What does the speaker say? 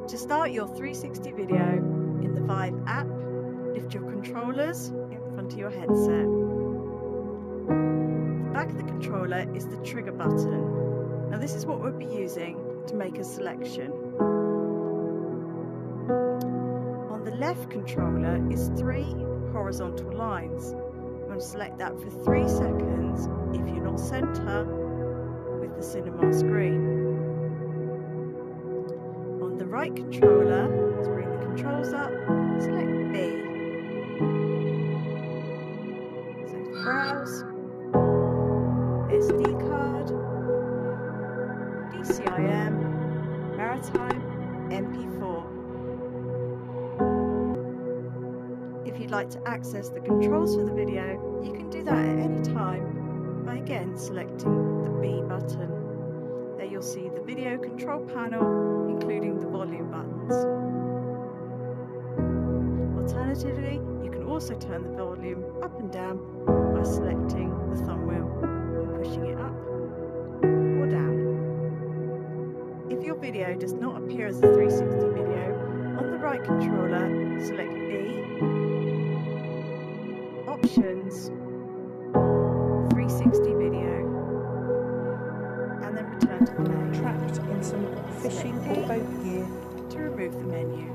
To start your 360 video in the Vive app, lift your controllers in front of your headset. The back of the controller is the trigger button. Now this is what we'll be using to make a selection. On the left controller is 3 horizontal lines. I'm going to select that for 3 seconds if you're not centre with the cinema screen. On the right controller, to bring the controls up, select B. So browse, SD card, DCIM, Maritime, MP4. If you'd like to access the controls for the video, you can do that at any time by again selecting the B button. There you'll see the video control panel, including the volume buttons. Alternatively, you can also turn the volume up and down by selecting the thumb wheel and pushing it up or down. If your video does not appear as a 360 video, on the right controller, select B, Options, 360 video, and then return to play. Trapped in some fishing or boat gear. To remove the menu.